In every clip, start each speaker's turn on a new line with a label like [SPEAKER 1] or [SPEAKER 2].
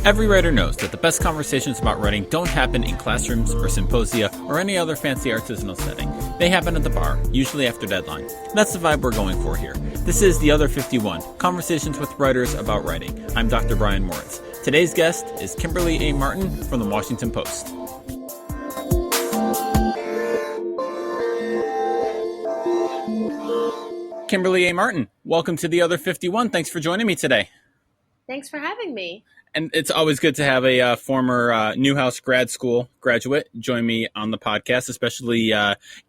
[SPEAKER 1] Every writer knows that the best conversations about writing don't happen in classrooms or symposia or any other fancy artisanal setting. They happen at the bar, usually after deadline. That's the vibe we're going for here. This is The Other 51, Conversations with Writers About Writing. I'm Dr. Brian Moritz. Today's guest is Kimberley A. Martin from the Washington Post. Kimberley A. Martin, welcome to The Other 51. Thanks for joining me today.
[SPEAKER 2] Thanks for having me.
[SPEAKER 1] And it's always good to have a former Newhouse grad school graduate join me on the podcast, especially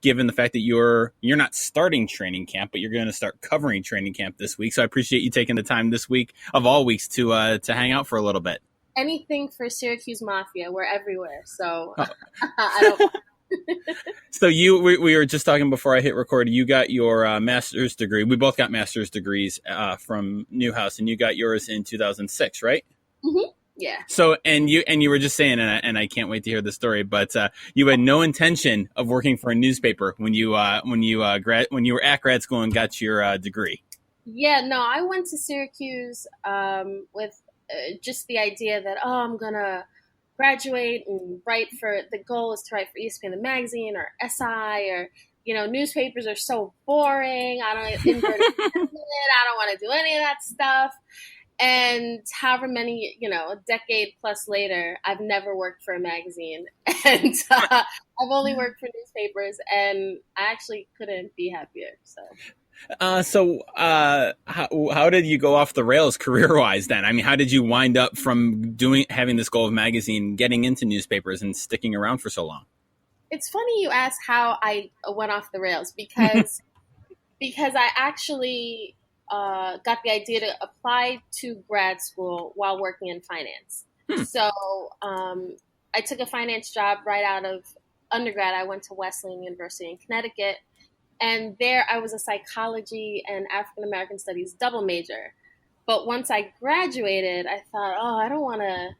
[SPEAKER 1] given the fact that you're not starting training camp, but you're going to start covering training camp this week. So I appreciate you taking the time this week of all weeks to hang out for a little bit.
[SPEAKER 2] Anything for Syracuse Mafia. We're everywhere. So I don't.
[SPEAKER 1] So we were just talking before I hit record. You got your master's degree. We both got master's degrees from Newhouse, and you got yours in 2006, right?
[SPEAKER 2] Mm-hmm. Yeah. So,
[SPEAKER 1] and you were just saying, and I can't wait to hear the story, but you had no intention of working for a newspaper when you were at grad school and got your degree.
[SPEAKER 2] Yeah. No, I went to Syracuse with just the idea that I'm gonna graduate and write for, the goal is to write for ESPN the magazine or SI, or newspapers are so boring. I don't want to do any of that stuff. And however many, a decade plus later, I've never worked for a magazine, and I've only worked for newspapers, and I actually couldn't be happier.
[SPEAKER 1] So how did you go off the rails career-wise then? I mean, how did you wind up from having this goal of magazine, getting into newspapers and sticking around for so long?
[SPEAKER 2] It's funny you ask how I went off the rails because I actually got the idea to apply to grad school while working in finance. So I took a finance job right out of undergrad. I went to Wesleyan University in Connecticut, and there I was a psychology and African American studies double major. But once I graduated, I thought, I don't want to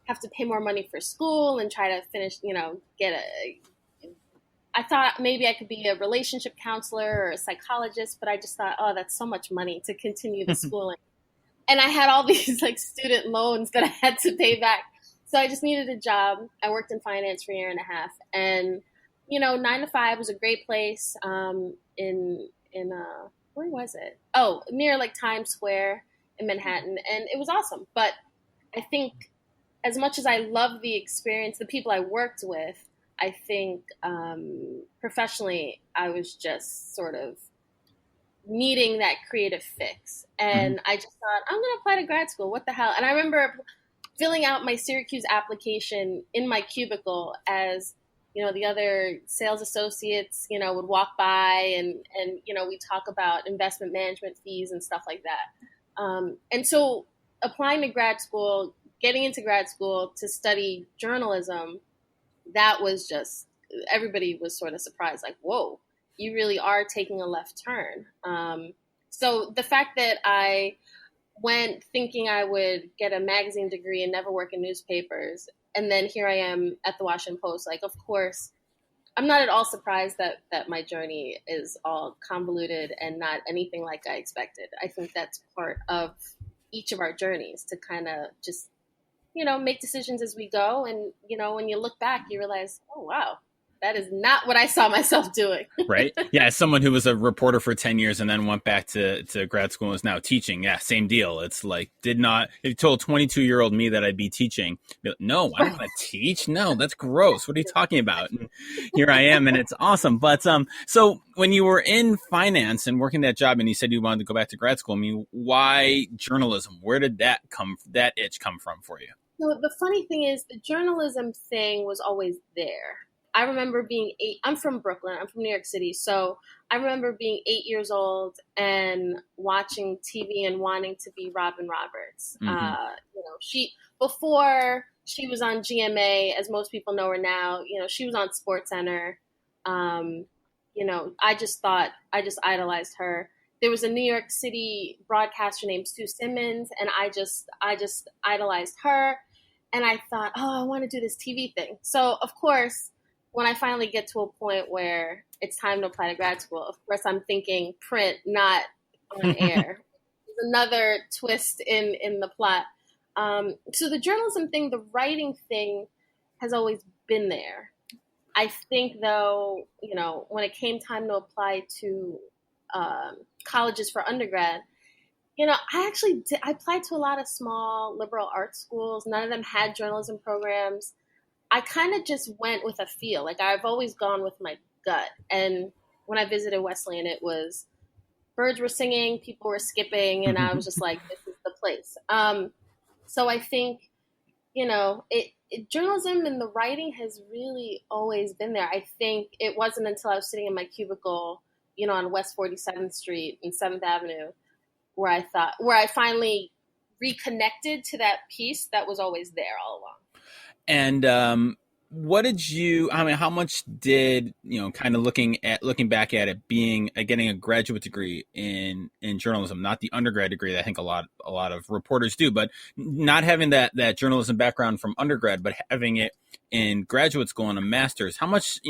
[SPEAKER 2] have to pay more money for school and try to finish, I thought maybe I could be a relationship counselor or a psychologist, but I just thought, that's so much money to continue the schooling. And I had all these student loans that I had to pay back. So I just needed a job. I worked in finance for a year and a half. And, 9 to 5 was a great place in where was it? Oh, near Times Square in Manhattan. And it was awesome. But I think as much as I loved the experience, the people I worked with, I think professionally, I was just sort of needing that creative fix. And I just thought, I'm going to apply to grad school. What the hell? And I remember filling out my Syracuse application in my cubicle as, the other sales associates, would walk by and we talk about investment management fees and stuff like that. And so applying to grad school, getting into grad school to study journalism, that was just, everybody was sort of surprised, whoa, you really are taking a left turn. So the fact that I went thinking I would get a magazine degree and never work in newspapers, and then here I am at the Washington Post, of course, I'm not at all surprised that my journey is all convoluted and not anything like I expected. I think that's part of each of our journeys, to kind of just make decisions as we go. And, when you look back, you realize, oh, wow, that is not what I saw myself doing.
[SPEAKER 1] Right. Yeah. As someone who was a reporter for 10 years and then went back to grad school and is now teaching. Yeah. Same deal. It's if you told 22-year-old me that I'd be teaching, no, I don't want to teach. No, that's gross. What are you talking about? And here I am, and it's awesome. But so when you were in finance and working that job and you said you wanted to go back to grad school, I mean, why journalism? Where did that itch come from for you?
[SPEAKER 2] So the funny thing is, the journalism thing was always there. I remember being 8. I'm from Brooklyn. I'm from New York City. So I remember being 8 years old and watching TV and wanting to be Robin Roberts. Before she was on GMA, as most people know her now, she was on SportsCenter. I just idolized her. There was a New York City broadcaster named Sue Simmons, and I just idolized her. And I thought, I want to do this TV thing. So, of course, when I finally get to a point where it's time to apply to grad school, of course, I'm thinking print, not on air. There's another twist in the plot. So the journalism thing, the writing thing has always been there. I think, though, when it came time to apply to colleges for undergrad, I applied to a lot of small liberal arts schools. None of them had journalism programs. I kind of just went with a feel. Like, I've always gone with my gut. And when I visited Wesleyan, it was birds were singing, people were skipping, and I was just like, this is the place. So I think, journalism and the writing has really always been there. I think it wasn't until I was sitting in my cubicle, on West 47th Street and 7th Avenue, where I finally reconnected to that piece that was always there all along.
[SPEAKER 1] And how much did, kind of looking back at it, getting a graduate degree in journalism, not the undergrad degree that I think a lot of reporters do, but not having that journalism background from undergrad, but having it in graduate school and a master's, how much,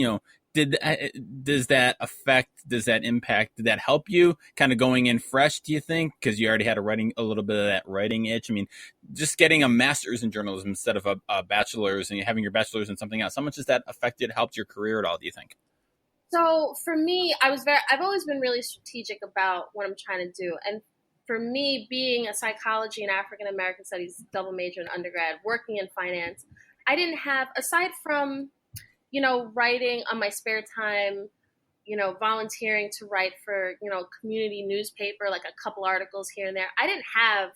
[SPEAKER 1] does that impact, did that help you kind of going in fresh, do you think? Because you already had a little bit of that writing itch. I mean, just getting a master's in journalism instead of a bachelor's and having your bachelor's in something else, how much has that helped your career at all, do you think?
[SPEAKER 2] So for me, I've always been really strategic about what I'm trying to do. And for me, being a psychology and African American studies double major in undergrad, working in finance, I didn't have, aside from writing on my spare time, volunteering to write for, community newspaper, like a couple articles here and there. I didn't have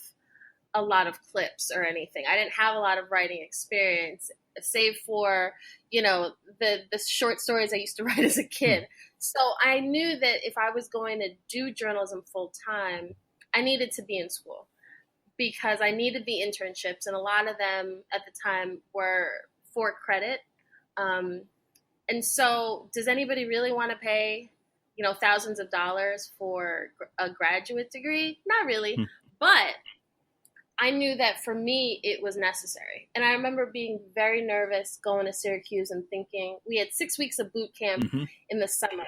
[SPEAKER 2] a lot of clips or anything. I didn't have a lot of writing experience, save for, the short stories I used to write as a kid. So I knew that if I was going to do journalism full time, I needed to be in school because I needed the internships. And a lot of them at the time were for credit. And so does anybody really want to pay, thousands of dollars for a graduate degree? Not really. But I knew that for me, it was necessary. And I remember being very nervous going to Syracuse and thinking we had 6 weeks of boot camp in the summer.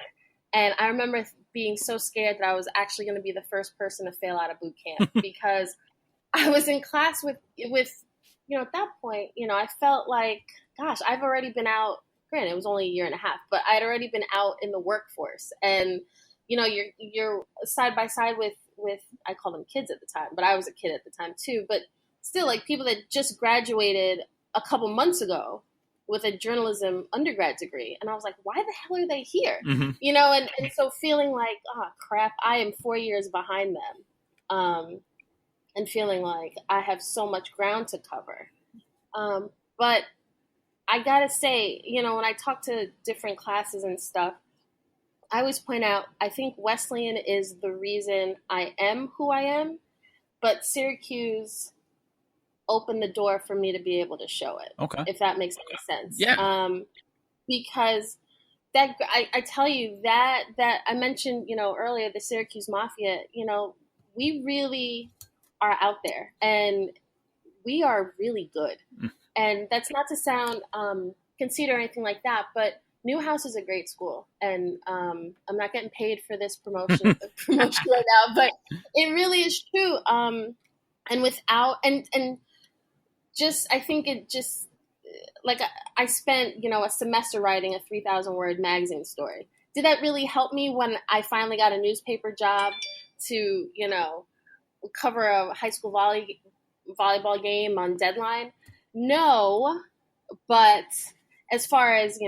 [SPEAKER 2] And I remember being so scared that I was actually going to be the first person to fail out of boot camp because I was in class with, at that point, I felt like, gosh, I've already been out. Granted, it was only a year and a half, but I'd already been out in the workforce. And, you're side by side with, I call them kids at the time, but I was a kid at the time too. But still, like people that just graduated a couple months ago with a journalism undergrad degree. And I was like, why the hell are they here? And so feeling like, oh, crap, I am 4 years behind them. And feeling like I have so much ground to cover. But I gotta say, when I talk to different classes and stuff, I always point out, I think Wesleyan is the reason I am who I am, but Syracuse opened the door for me to be able to show it.
[SPEAKER 1] Okay.
[SPEAKER 2] If that makes any sense.
[SPEAKER 1] Yeah.
[SPEAKER 2] Because that, I tell you that I mentioned, earlier, the Syracuse Mafia, we really are out there and we are really good. And that's not to sound conceited or anything like that, but Newhouse is a great school, and I'm not getting paid for this promotion right now, but it really is true. And without and just I think it just like I spent a semester writing a 3,000 word magazine story. Did that really help me when I finally got a newspaper job to cover a high school volleyball game on deadline? No, but as far as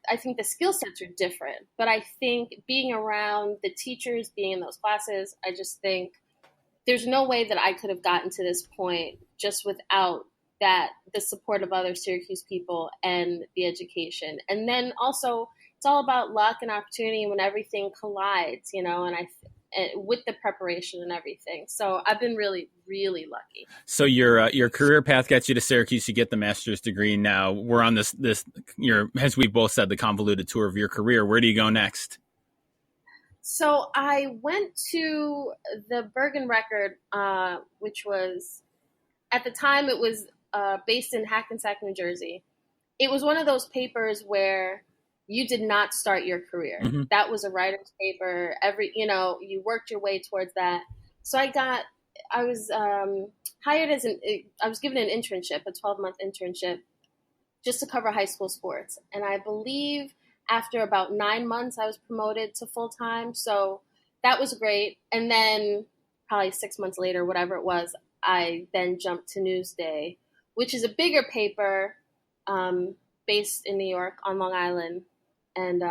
[SPEAKER 2] I think the skill sets are different, but I think being around the teachers, being in those classes, I just think there's no way that I could have gotten to this point just without the support of other Syracuse people and the education. And then also it's all about luck and opportunity when everything collides, and with the preparation and everything. So I've been really, really lucky.
[SPEAKER 1] So your career path gets you to Syracuse. You get the master's degree. Now we're on this as we both said, the convoluted tour of your career. Where do you go next?
[SPEAKER 2] So I went to the Bergen Record, which was at the time it was based in Hackensack, New Jersey. It was one of those papers where you did not start your career. That was a writer's paper. You worked your way towards that. So I got I was hired as I was given an internship, a 12-month internship, just to cover high school sports. And I believe after about 9 months, I was promoted to full time. So that was great. And then probably 6 months later, whatever it was, I then jumped to Newsday, which is a bigger paper based in New York on Long Island. And,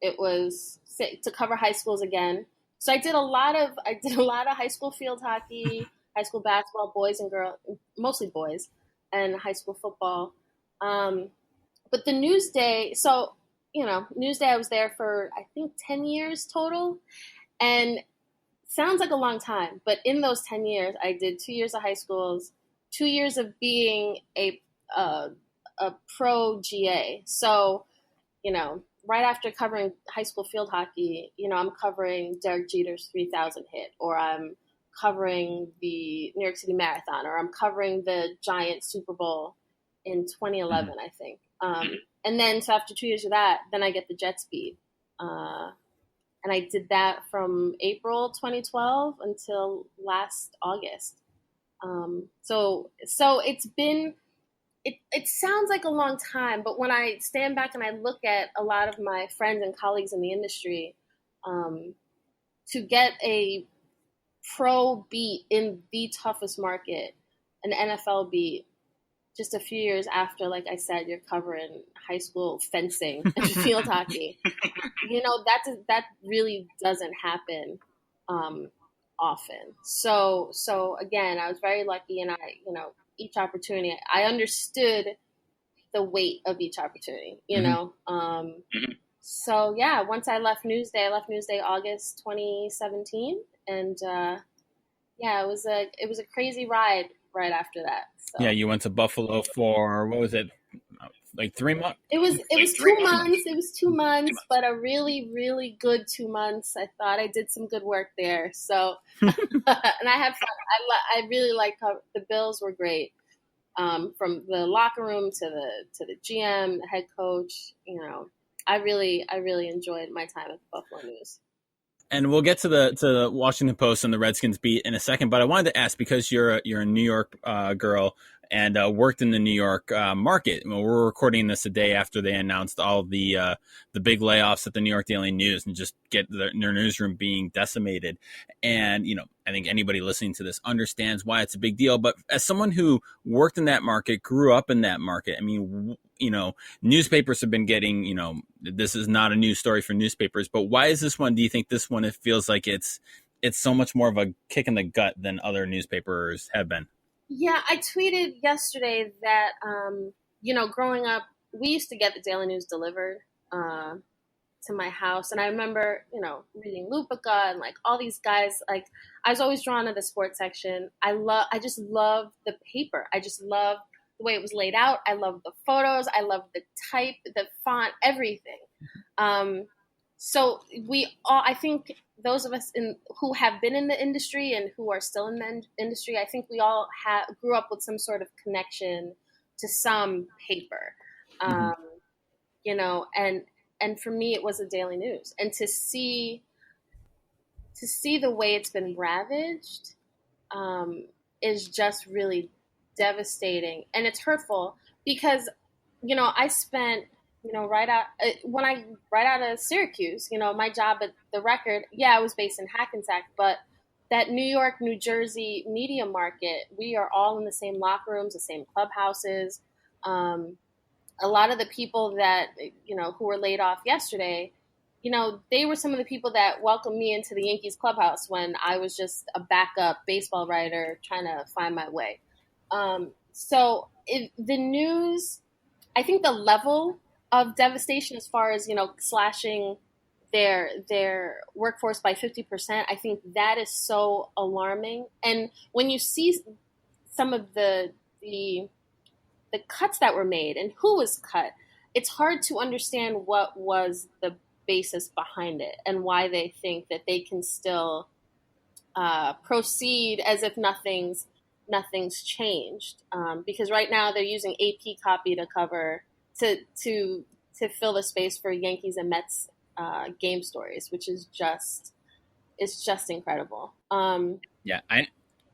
[SPEAKER 2] it was to cover high schools again. So I did a lot of high school field hockey, high school basketball, boys and girls, mostly boys, and high school football. But the Newsday, Newsday, I was there for, I think, 10 years total. And sounds like a long time, but in those 10 years, I did 2 years of high schools, 2 years of being a pro GA. So, right after covering high school field hockey, I'm covering Derek Jeter's 3,000 hit, or I'm covering the New York City Marathon, or I'm covering the Giants Super Bowl in 2011, I think. And then, so after 2 years of that, then I get the Jets beat. And I did that from April 2012 until last August. So it's been, it sounds like a long time, but when I stand back and I look at a lot of my friends and colleagues in the industry, to get a pro beat in the toughest market, an NFL beat, just a few years after, like I said, you're covering high school fencing and field hockey. That really doesn't happen often. So again, I was very lucky, and each opportunity, I understood the weight of each opportunity. So yeah, once I left Newsday August 2017, and it was a crazy ride right after that. So.
[SPEAKER 1] Yeah, you went to Buffalo for, what was it, like 3 months?
[SPEAKER 2] It was 2 months. It was 2 months, but a really, really good 2 months. I thought I did some good work there. So, and I had fun. I really liked how the Bills were great. From the locker room to the GM, the head coach. I really enjoyed my time at the Buffalo News.
[SPEAKER 1] And we'll get to the Washington Post and the Redskins beat in a second, but I wanted to ask, because you're a New York girl and worked in the New York market. We're recording this a day after they announced all the big layoffs at the New York Daily News and just get their newsroom being decimated. And I think anybody listening to this understands why it's a big deal. But as someone who worked in that market, grew up in that market, I mean, newspapers have been getting, this is not a news story for newspapers, but why is this one? Do you think this one, it feels like it's so much more of a kick in the gut than other newspapers have been?
[SPEAKER 2] Yeah, I tweeted yesterday that, growing up, we used to get the Daily News delivered to my house. And I remember, reading Lupica and like all these guys. Like, I was always drawn to the sports section. I just love the paper. I just love the way it was laid out. I love the photos. I love the type, the font, everything. So I think those of us who have been in the industry and who are still in the industry, I think we all grew up with some sort of connection to some paper, and for me, it was the Daily News. And to see the way it's been ravaged is just really devastating, and it's hurtful because, I spent, right out of Syracuse, my job at the Record, I was based in Hackensack, but that New York, New Jersey media market, we are all in the same locker rooms, the same clubhouses. A lot of the people that, who were laid off yesterday, they were some of the people that welcomed me into the Yankees clubhouse when I was just a backup baseball writer trying to find my way. So the news, I think the level of devastation as far as, slashing their workforce by 50%, I think that is so alarming. And when you see some of the cuts that were made and who was cut, it's hard to understand what was the basis behind it and why they think that they can still proceed as if nothing's changed. Because right now they're using AP copy to cover to fill the space for Yankees and Mets game stories, which is just is just incredible.
[SPEAKER 1] Yeah,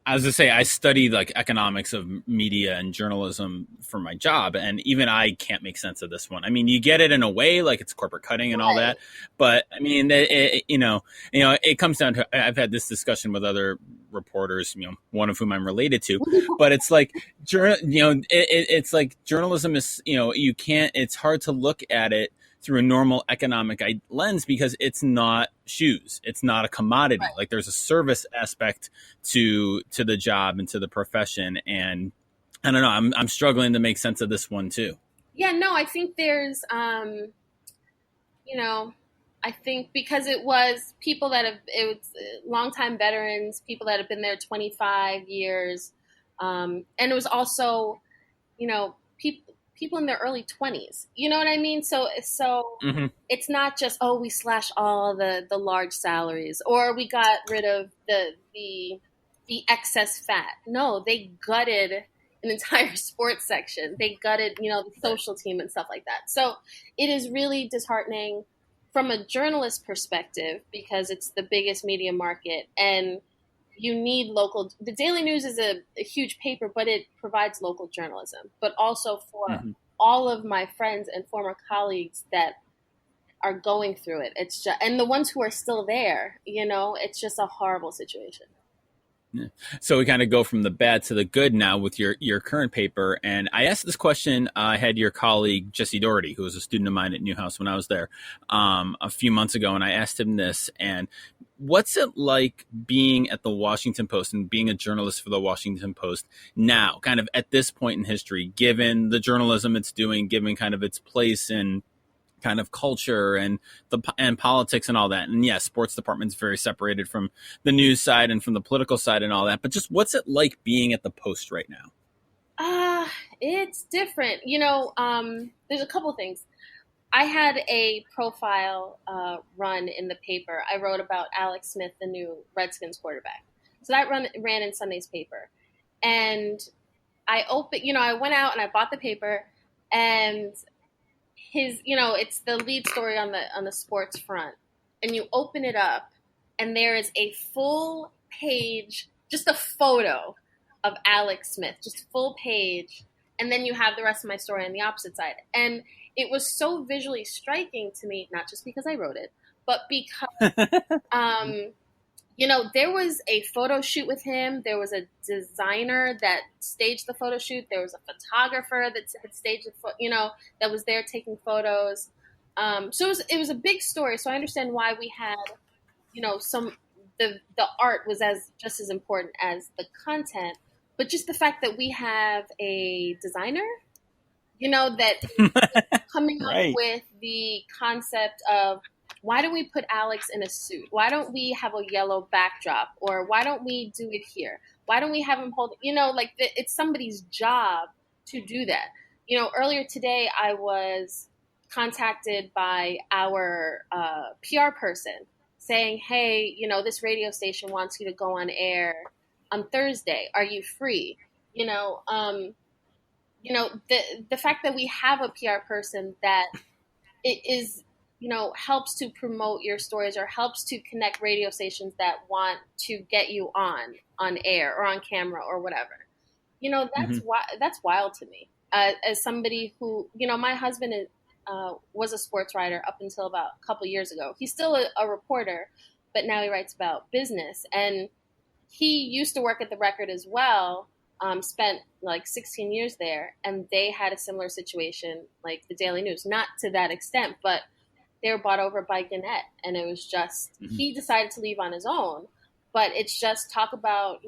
[SPEAKER 1] I was to say I study like economics of media and journalism for my job, and even I can't make sense of this one. I mean, you get it in a way, like it's corporate cutting and all
[SPEAKER 2] Right.
[SPEAKER 1] that, but I mean, it comes down to I've had this discussion with other reporters, one of whom I'm related to, but it's like, it's like journalism is, you can't. It's hard to look at it through a normal economic lens because it's not shoes, it's not a commodity.
[SPEAKER 2] Right.
[SPEAKER 1] Like there's a service aspect to the job and to the profession, and I don't know, I'm struggling to make sense of this one too.
[SPEAKER 2] Yeah, no, I think there's, you know, I think because it was people that it was longtime veterans, people that have been there 25 years. And it was also, people in their early 20s. You know what I mean? So
[SPEAKER 1] Mm-hmm.
[SPEAKER 2] it's not just, oh, we slashed all the large salaries or we got rid of the excess fat. No, they gutted an entire sports section. They gutted, the social team and stuff like that. So it is really disheartening from a journalist perspective because it's the biggest media market and you need local. The Daily News is a huge paper, but it provides local journalism. But also for
[SPEAKER 1] Mm-hmm.
[SPEAKER 2] all of my friends and former colleagues that are going through it, it's just, and the ones who are still there, it's just a horrible situation.
[SPEAKER 1] Yeah. So we kind of go from the bad to the good now with your current paper. And I asked this question. I had your colleague, Jesse Doherty, who was a student of mine at Newhouse when I was there a few months ago. And I asked him this. And what's it like being at the Washington Post and being a journalist for the Washington Post now, kind of at this point in history, given the journalism it's doing, given kind of its place in kind of culture and politics and all that. And yeah, sports department's very separated from the news side and from the political side and all that. But just what's it like being at the Post right now?
[SPEAKER 2] It's different. There's a couple things. I had a profile run in the paper. I wrote about Alex Smith, the new Redskins quarterback. So that ran in Sunday's paper. And I went out and I bought the paper and it's the lead story on the sports front, and you open it up, and there is a full page, just a photo of Alex Smith, just full page, and then you have the rest of my story on the opposite side, and it was so visually striking to me, not just because I wrote it, but because there was a photo shoot with him. There was a designer that staged the photo shoot. There was a photographer that had staged that was there taking photos. So it was a big story. So I understand why we had, the art was just as important as the content, but just the fact that we have a designer, that coming
[SPEAKER 1] Right.
[SPEAKER 2] up with the concept of, why don't we put Alex in a suit? Why don't we have a yellow backdrop? Or why don't we do it here? Why don't we have him hold, it's somebody's job to do that. Earlier today, I was contacted by our PR person saying, hey, this radio station wants you to go on air on Thursday. Are you free? The fact that we have a PR person that it is, helps to promote your stories or helps to connect radio stations that want to get you on air or on camera or whatever. That's wild to me. As somebody who, my husband was a sports writer up until about a couple years ago. He's still a reporter, but now he writes about business. And he used to work at the Record as well, spent like 16 years there, and they had a similar situation like the Daily News. Not to that extent, but they were bought over by Gannett, and it was just, he decided to leave on his own. But it's just talk about,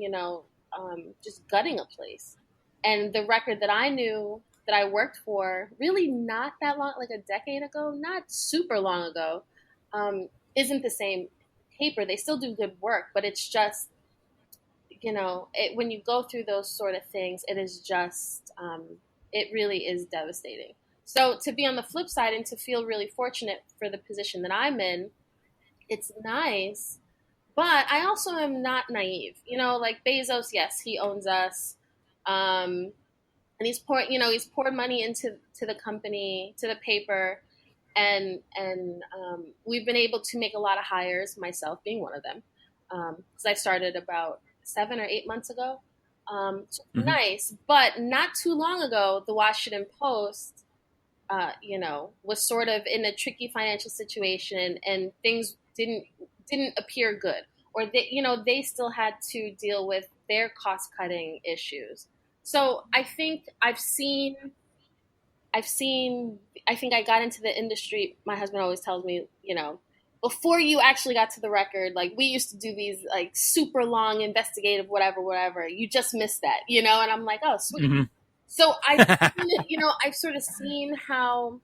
[SPEAKER 2] just gutting a place. And the Record that I knew that I worked for, really not that long, like a decade ago, not super long ago, isn't the same paper. They still do good work, but it's just, when you go through those sort of things, it is just, it really is devastating. So to be on the flip side and to feel really fortunate for the position that I'm in, it's nice, but I also am not naive. Like Bezos, yes, he owns us. And he's poured money into the company, to the paper. And we've been able to make a lot of hires, myself being one of them. because I started about 7 or 8 months ago. So
[SPEAKER 1] Hmm.
[SPEAKER 2] nice, but not too long ago, the Washington Post, was sort of in a tricky financial situation, and things didn't appear good, or they still had to deal with their cost cutting issues. So I've seen, I think I got into the industry. My husband always tells me, before you actually got to the record, like we used to do these like super long investigative, whatever, whatever. You just missed that, and I'm like, oh, sweet.
[SPEAKER 1] Hmm.
[SPEAKER 2] So I've sort of seen how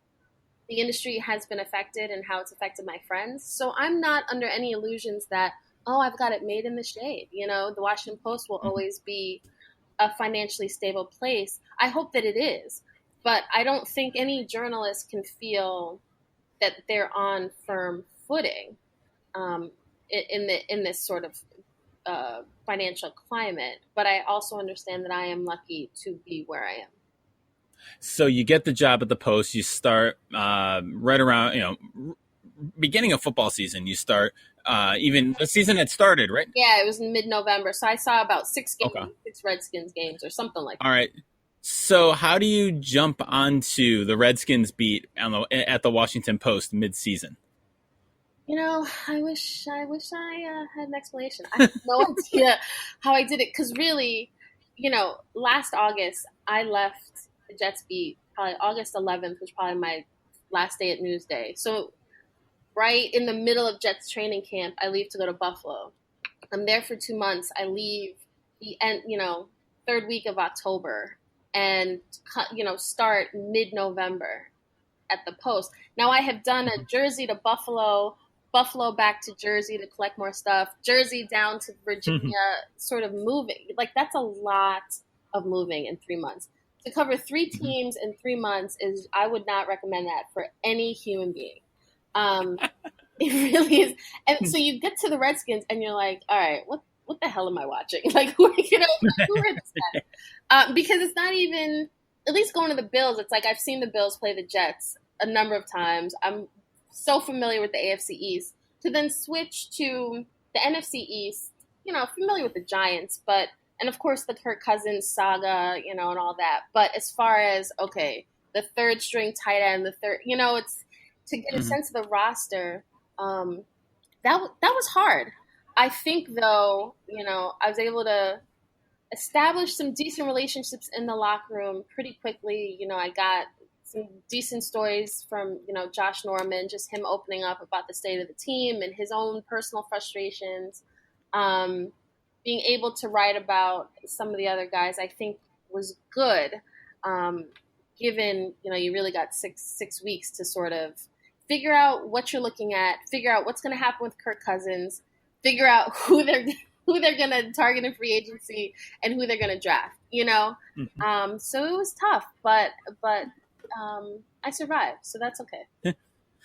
[SPEAKER 2] the industry has been affected and how it's affected my friends. So I'm not under any illusions that, oh, I've got it made in the shade. The Washington Post will always be a financially stable place. I hope that it is. But I don't think any journalist can feel that they're on firm footing um, in this sort of financial climate. But I also understand that I am lucky to be where I am.
[SPEAKER 1] So you get the job at the Post. You start right around beginning of football season. You start even the season had started, right?
[SPEAKER 2] Yeah, it was in mid-November, so I saw about
[SPEAKER 1] Okay.
[SPEAKER 2] six Redskins games or something like
[SPEAKER 1] All
[SPEAKER 2] that.
[SPEAKER 1] right. So how do you jump onto the Redskins beat at the Washington Post mid-season?
[SPEAKER 2] I wish I had an explanation. I have no idea how I did it because really, last August I left the Jets beat. Probably August 11th was probably my last day at Newsday. So right in the middle of Jets training camp, I leave to go to Buffalo. I'm there for 2 months. I leave the end, third week of October, and start mid-November at the Post. Now I have done a Jersey to Buffalo, Buffalo back to Jersey to collect more stuff, Jersey down to Virginia, sort of moving. Like that's a lot of moving in 3 months. To cover three teams in 3 months is I would not recommend that for any human being. Um, it really is. And so you get to the Redskins and you're like, all right, what the hell am I watching? Like who are this guy? Because it's not even, at least going to the Bills, it's like I've seen the Bills play the Jets a number of times. I'm so familiar with the AFC East. To then switch to the NFC East, familiar with the Giants, and of course the Kirk Cousins saga, and all that. But as far as, okay, the third string tight end, it's to get a
[SPEAKER 1] Hmm.
[SPEAKER 2] sense of the roster. Um, that was hard. I think though, I was able to established some decent relationships in the locker room pretty quickly. I got some decent stories from, Josh Norman, just him opening up about the state of the team and his own personal frustrations. Um, Being able to write about some of the other guys, I think was good. Um, Given, you really got six weeks to sort of figure out what you're looking at, figure out what's going to happen with Kirk Cousins, figure out who they're going to target in free agency and who they're going to draft. So it was tough, but I survived, so that's okay.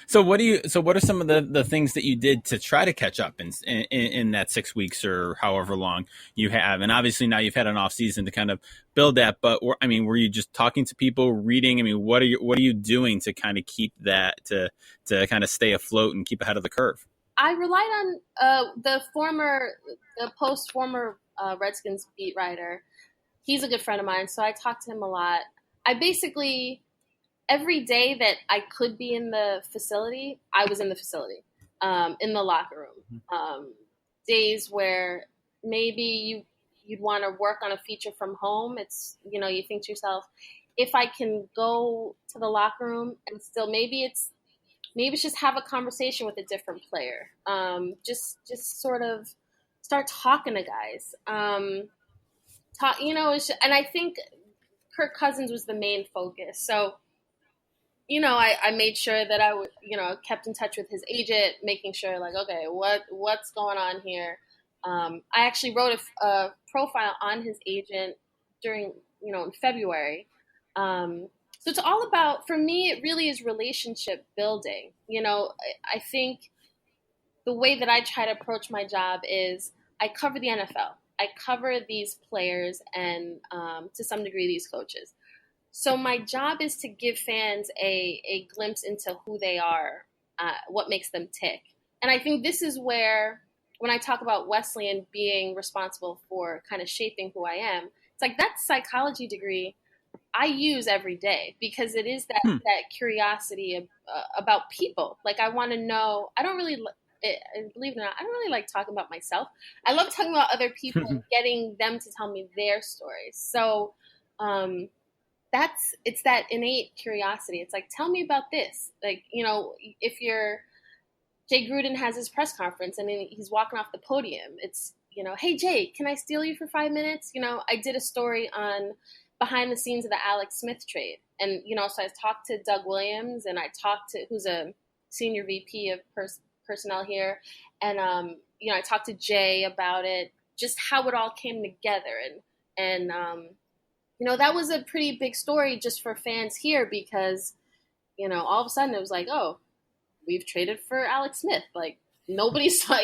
[SPEAKER 1] So what are some of the things that you did to try to catch up in that 6 weeks or however long you have? And obviously now you've had an off season to kind of build that. But were you just talking to people, reading? I mean, what are you doing to kind of keep that to kind of stay afloat and keep ahead of the curve?
[SPEAKER 2] I relied on the Post former Redskins beat writer. He's a good friend of mine, so I talked to him a lot. I basically, every day that I could be in the facility, I was in the facility, in the locker room. Days where maybe you'd want to work on a feature from home. It's, you think to yourself, if I can go to the locker room and still maybe it's just have a conversation with a different player. Just sort of start talking to guys. And I think Kirk Cousins was the main focus. So, I made sure that I would, kept in touch with his agent, making sure like, okay, what's going on here? I actually wrote a profile on his agent during, in February. So it's all about, for me, it really is relationship building. I think the way that I try to approach my job is I cover the NFL. I cover these players and to some degree these coaches. So my job is to give fans a glimpse into who they are, what makes them tick. And I think this is where when I talk about Wesleyan being responsible for kind of shaping who I am, it's like that psychology degree I use every day because it is that
[SPEAKER 1] Hmm.
[SPEAKER 2] that curiosity about people. Like I want to know. I don't really believe it or not. I don't really like talking about myself. I love talking about other people and getting them to tell me their stories. So it's that innate curiosity. It's like, tell me about this. Like, if you're Jay Gruden has his press conference and he's walking off the podium, it's, hey Jay, can I steal you for 5 minutes? I did a story on behind the scenes of the Alex Smith trade. And, so I talked to Doug Williams and I talked to, who's a senior VP of personnel here. And, I talked to Jay about it, just how it all came together. And that was a pretty big story just for fans here because, all of a sudden it was like, oh, we've traded for Alex Smith. Like nobody saw,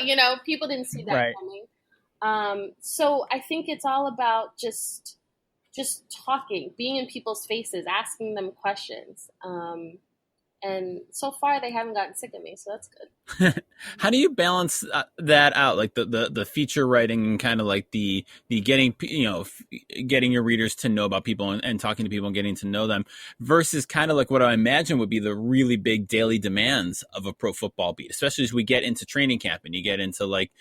[SPEAKER 2] people didn't see that
[SPEAKER 1] Right.
[SPEAKER 2] coming. So I think it's all about just talking, being in people's faces, asking them questions. And so far they haven't gotten sick of me, so that's good.
[SPEAKER 1] How do you balance that out, like the feature writing and kind of like the getting getting your readers to know about people and talking to people and getting to know them versus kind of like what I imagine would be the really big daily demands of a pro football beat, especially as we get into training camp and you get into like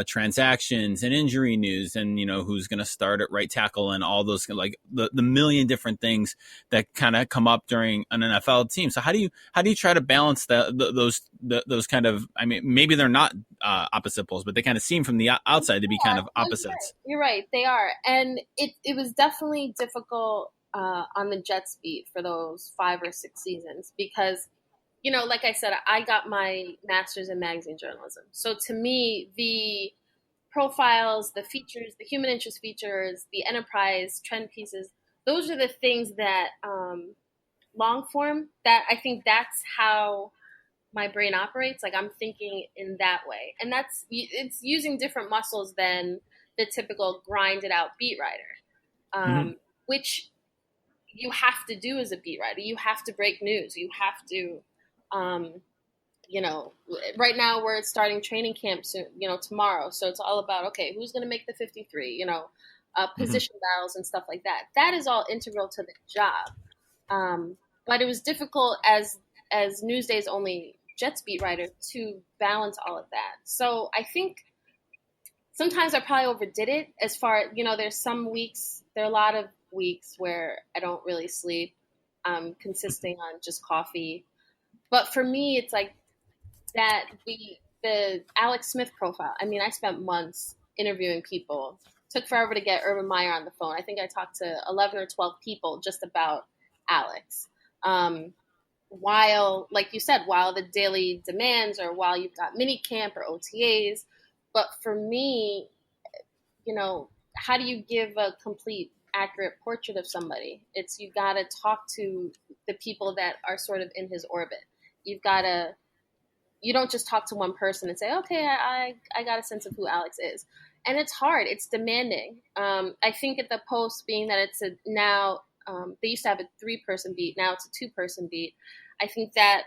[SPEAKER 1] transactions and injury news and who's going to start at right tackle and all those like the million different things that kind of come up during an NFL team. So how do you try to balance those kind of, I mean, maybe they're not opposite poles, but they kind of seem from the outside to be kind of opposites.
[SPEAKER 2] You're right, they are. And it was definitely difficult on the Jets beat for those 5 or 6 seasons because like I said, I got my master's in magazine journalism. So to me, the profiles, the features, the human interest features, the enterprise trend pieces, those are the things that long form, that I think that's how my brain operates. Like I'm thinking in that way. And it's using different muscles than the typical grinded out beat writer, which you have to do as a beat writer. You have to break news. You have to right now we're starting training camp soon, tomorrow. So it's all about, okay, who's going to make the 53, position battles and stuff like that. That is all integral to the job. But it was difficult as Newsday's only Jets beat writer to balance all of that. So I think sometimes I probably overdid it as far, there's there are a lot of weeks where I don't really sleep. I'm consisting on just coffee. But for me, it's like that the Alex Smith profile. I mean, I spent months interviewing people. Took forever to get Urban Meyer on the phone. I think I talked to 11 or 12 people just about Alex. While, like you said, while the daily demands or while you've got mini camp or OTAs. But for me, how do you give a complete, accurate portrait of somebody? It's you got to talk to the people that are sort of in his orbit. You don't just talk to one person and say, okay, I got a sense of who Alex is. And it's hard. It's demanding. I think at the Post, being that it's now they used to have a 3-person beat. Now it's a 2-person beat. I think that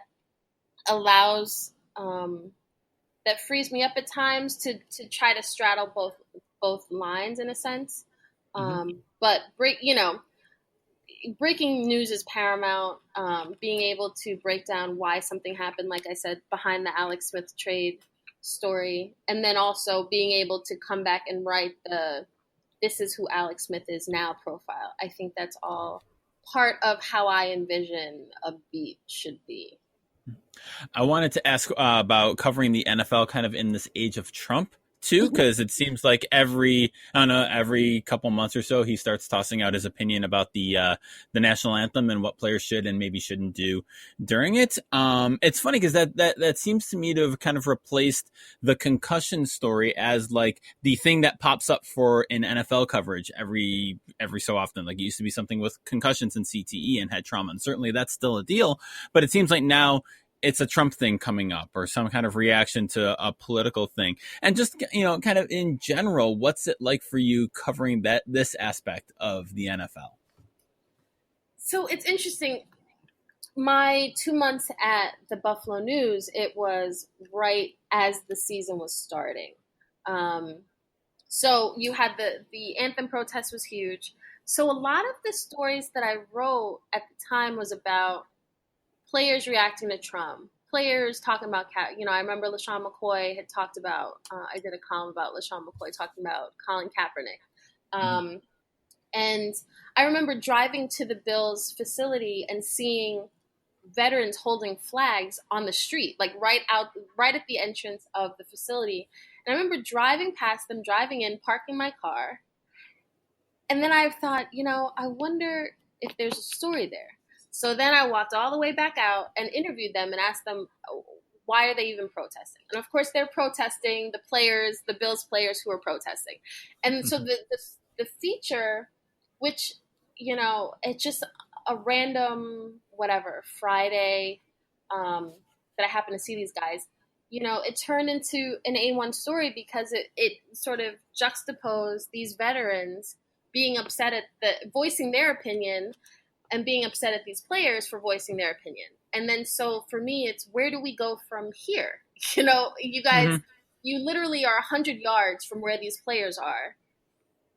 [SPEAKER 2] allows, that frees me up at times to try to straddle both lines in a sense. But breaking news is paramount. Being able to break down why something happened, like I said, behind the Alex Smith trade story, and then also being able to come back and write this is who Alex Smith is now profile. I think that's all part of how I envision a beat should be.
[SPEAKER 1] I wanted to ask about covering the NFL kind of in this age of Trump too, because it seems like every couple months or so he starts tossing out his opinion about the national anthem and what players should and maybe shouldn't do during it. It's funny because that seems to me to have kind of replaced the concussion story as like the thing that pops up for in NFL coverage every so often. Like it used to be something with concussions and CTE and head trauma, and certainly that's still a deal. But it seems like now it's a Trump thing coming up or some kind of reaction to a political thing. And just, kind of in general, what's it like for you covering this aspect of the NFL?
[SPEAKER 2] So it's interesting. My 2 months at the Buffalo News, it was right as the season was starting. So you had the anthem protest was huge. So a lot of the stories that I wrote at the time was about players reacting to Trump, players talking about I remember LaShawn McCoy had talked about. I did a column about LaShawn McCoy talking about Colin Kaepernick, and I remember driving to the Bills facility and seeing veterans holding flags on the street, like right at the entrance of the facility. And I remember driving past them, driving in, parking my car. And then I thought, I wonder if there's a story there. So then I walked all the way back out and interviewed them and asked them, why are they even protesting? And of course, they're protesting the players, the Bills players who are protesting. And so the feature, which, it's just a random, Friday that I happened to see these guys, it turned into an A1 story because it sort of juxtaposed these veterans being upset at voicing their opinion and being upset at these players for voicing their opinion. And then so for me, it's where do we go from here? You guys, you literally are 100 yards from where these players are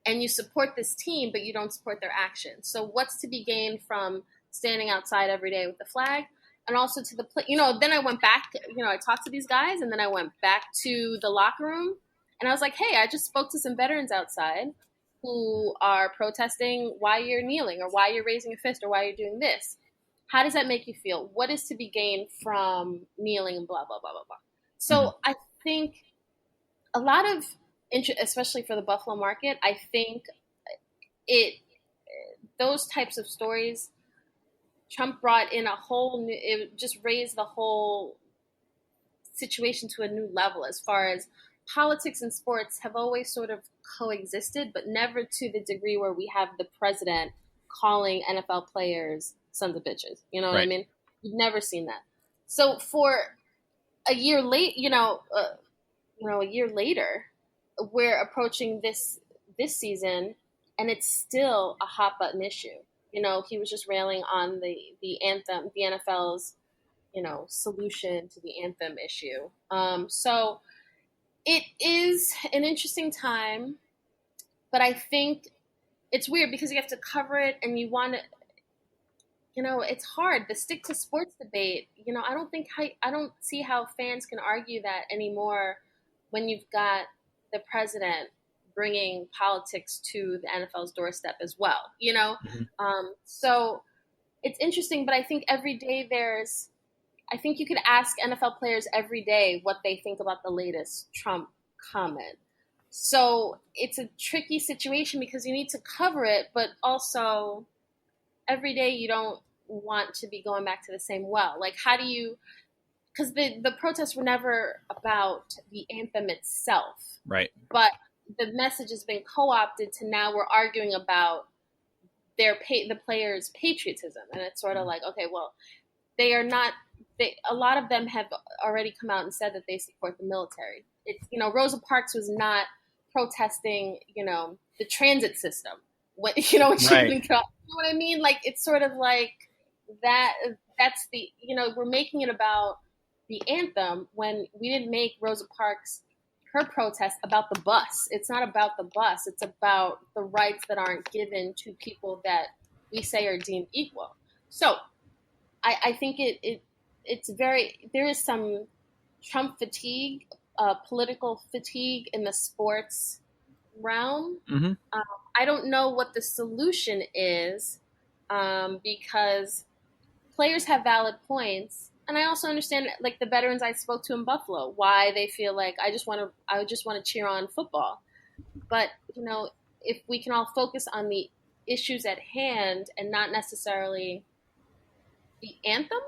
[SPEAKER 2] and you support this team, but you don't support their actions. So what's to be gained from standing outside every day with the flag? And also to the then I went back, I talked to these guys and then I went back to the locker room and I was like, hey, I just spoke to some veterans outside who are protesting why you're kneeling or why you're raising a fist or why you're doing this. How does that make you feel? What is to be gained from kneeling and blah, blah, blah, blah, blah. So I think a lot of, especially for the Buffalo market, I think those types of stories, Trump brought in it just raised the whole situation to a new level as far as politics and sports have always sort of coexisted, but never to the degree where we have the president calling NFL players sons of bitches. You know what I mean? You've never seen that. So for a year a year later, we're approaching this season, and it's still a hot button issue. He was just railing on the anthem, the NFL's, solution to the anthem issue. So it is an interesting time, but I think it's weird because you have to cover it and you want to, it's hard. The stick to sports debate, I don't see how fans can argue that anymore when you've got the president bringing politics to the NFL's doorstep as well, So it's interesting, but I think every day I think you could ask NFL players every day what they think about the latest Trump comment. So it's a tricky situation because you need to cover it, but also every day you don't want to be going back to the same well. Like, how do you, because the protests were never about the anthem itself. Right. But the message has been co-opted to now we're arguing about the players' patriotism. And it's sort of like, okay, well, they are not, a lot of them have already come out and said that they support the military. It's, Rosa Parks was not protesting, the transit system. When she right. You know what I mean? Like, it's sort of like that's the, we're making it about the anthem when we didn't make Rosa Parks, her protest, about the bus. It's not about the bus. It's about the rights that aren't given to people that we say are deemed equal. So I think there is some Trump fatigue, political fatigue in the sports realm. Mm-hmm. I don't know what the solution is because players have valid points. And I also understand, like, the veterans I spoke to in Buffalo, why they feel like I just want to cheer on football. But, if we can all focus on the issues at hand and not necessarily the anthem,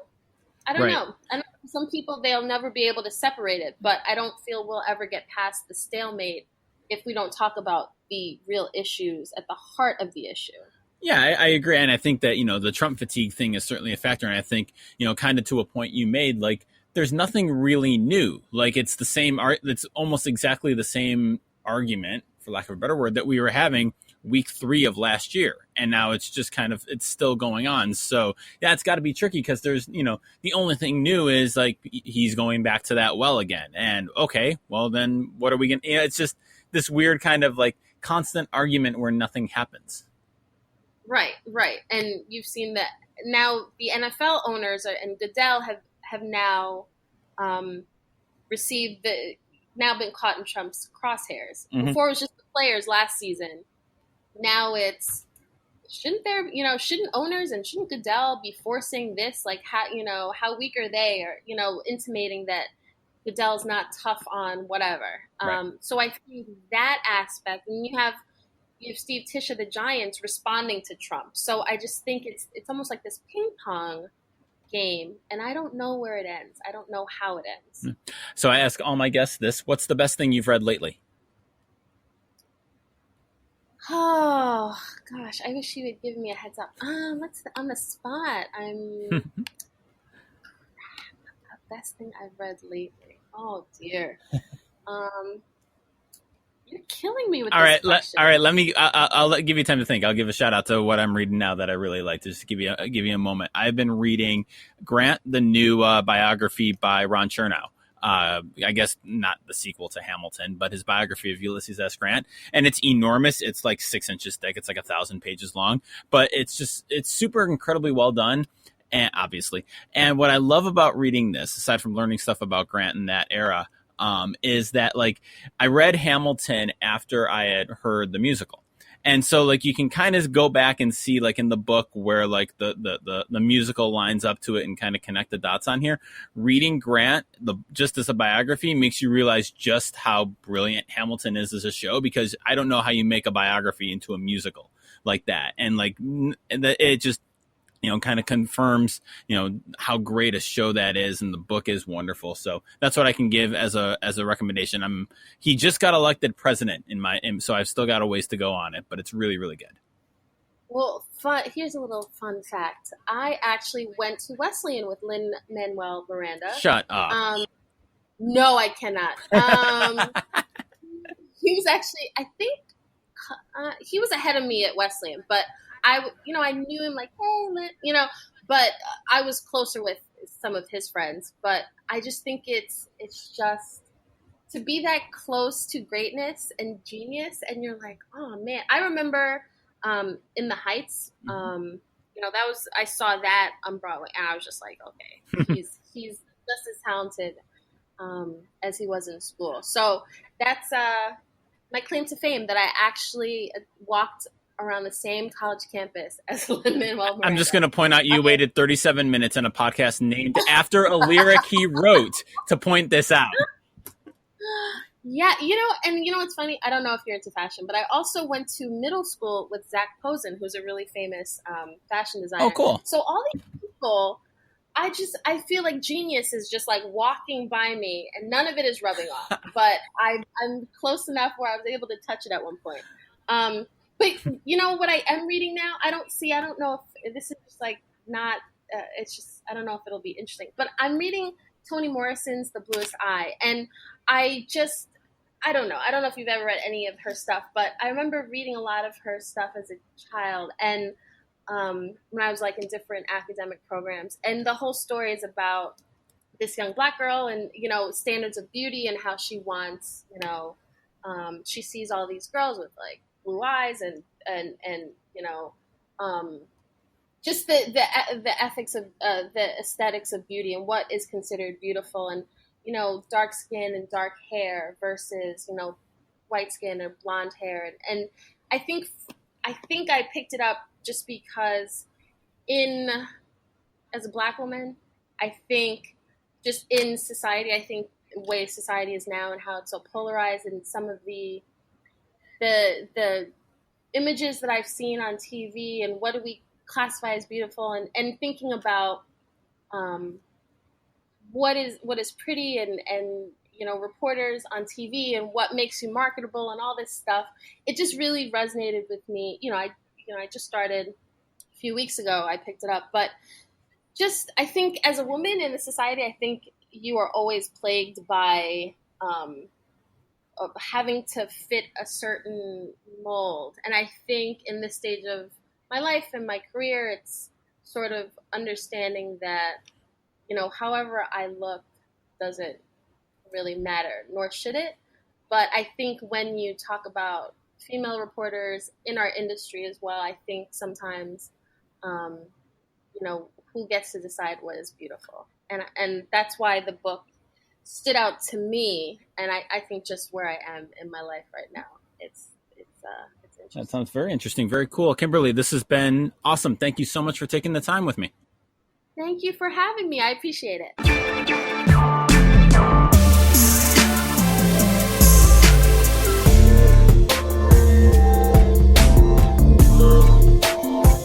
[SPEAKER 2] I don't know. I know some people, they'll never be able to separate it, but I don't feel we'll ever get past the stalemate if we don't talk about the real issues at the heart of the issue.
[SPEAKER 1] Yeah, I agree. And I think that, the Trump fatigue thing is certainly a factor. And I think, kind of to a point you made, like, there's nothing really new. Like, it's almost exactly the same argument, for lack of a better word, that we were having week 3 of last year. And now it's just it's still going on. So yeah, it's got to be tricky because there's, the only thing new is like he's going back to that well again. And okay, well then what are we going to, it's just this weird kind of like constant argument where nothing happens.
[SPEAKER 2] Right. And you've seen that now the NFL owners and Goodell have now now been caught in Trump's crosshairs.
[SPEAKER 1] Mm-hmm.
[SPEAKER 2] Before it was just the players last season. Now shouldn't owners and shouldn't Goodell be forcing this? Like how weak are they? Or, intimating that Goodell's not tough on whatever.
[SPEAKER 1] Right.
[SPEAKER 2] So I think that aspect, and you have Steve Tisch of the Giants responding to Trump. So I just think it's almost like this ping pong game, and I don't know where it ends. I don't know how it ends.
[SPEAKER 1] So I ask all my guests this: what's the best thing you've read lately?
[SPEAKER 2] Oh gosh, I wish you would give me a heads up. What's on the spot? I'm best thing I've read lately. Oh dear. You're killing me with this question.
[SPEAKER 1] All right. I'll give you time to think. I'll give a shout out to what I'm reading now that I really like. To just give you a moment. I've been reading Grant, the new biography by Ron Chernow. I guess not the sequel to Hamilton, but his biography of Ulysses S. Grant. And it's enormous. It's like 6 inches thick. It's like 1,000 pages long, but it's super incredibly well done. And obviously, and what I love about reading this, aside from learning stuff about Grant in that era, is that like I read Hamilton after I had heard the musical. And so like you can kind of go back and see like in the book where like the musical lines up to it and kind of connect the dots on here. Reading Grant, just as a biography, makes you realize just how brilliant Hamilton is as a show, because I don't know how you make a biography into a musical like that. And like it just, kind of confirms, how great a show that is, and the book is wonderful. So that's what I can give as a recommendation. He just got elected president so I've still got a ways to go on it, but it's really, really good.
[SPEAKER 2] Well, here's a little fun fact. I actually went to Wesleyan with Lin-Manuel Miranda.
[SPEAKER 1] Shut up.
[SPEAKER 2] No, I cannot. He was actually, I think, he was ahead of me at Wesleyan, but I knew him like, hey, but I was closer with some of his friends. But I just think it's just to be that close to greatness and genius, and you're like, oh man. I remember in the Heights, I saw that on Broadway, and I was just like, okay, he's just as talented as he was in school. So that's my claim to fame, that I actually walked around the same college campus as Lin-Manuel Miranda.
[SPEAKER 1] I'm just going to point out you waited 37 minutes in a podcast named after a lyric he wrote to point this out.
[SPEAKER 2] Yeah, it's funny. I don't know if you're into fashion, but I also went to middle school with Zach Posen, who's a really famous fashion designer.
[SPEAKER 1] Oh, cool.
[SPEAKER 2] So all these people, I feel like genius is just like walking by me, and none of it is rubbing off. But I'm close enough where I was able to touch it at one point. But what I am reading now, I don't know if this is just like not, it's just, I don't know if it'll be interesting, but I'm reading Toni Morrison's The Bluest Eye. And I don't know. I don't know if you've ever read any of her stuff, but I remember reading a lot of her stuff as a child. And when I was like in different academic programs, and the whole story is about this young Black girl and, standards of beauty, and how she wants, she sees all these girls with like blue eyes and just the ethics of the aesthetics of beauty and what is considered beautiful, and dark skin and dark hair versus white skin or blonde hair, and I think I picked it up just because as a Black woman, I think just in society, I think the way society is now and how it's so polarized, and some of the images that I've seen on TV and what do we classify as beautiful, and thinking about what is pretty and reporters on TV and what makes you marketable and all this stuff, it just really resonated with me. I just started a few weeks ago. I picked it up, but just I think as a woman in the society, I think you are always plagued by of having to fit a certain mold. And I think in this stage of my life and my career, it's sort of understanding that, however I look doesn't really matter, nor should it. But I think when you talk about female reporters in our industry as well, I think sometimes, who gets to decide what is beautiful. And that's why the book stood out to me. And I think just where I am in my life right now, it's interesting.
[SPEAKER 1] That sounds very interesting. Very cool. Kimberly, this has been awesome. Thank you so much for taking the time with me.
[SPEAKER 2] Thank you for having me. I appreciate it.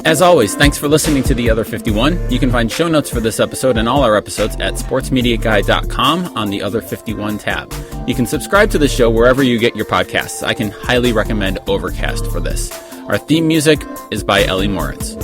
[SPEAKER 1] As always, thanks for listening to The Other 51. You can find show notes for this episode and all our episodes at sportsmediaguy.com on the Other 51 tab. You can subscribe to the show wherever you get your podcasts. I can highly recommend Overcast for this. Our theme music is by Ellie Moritz.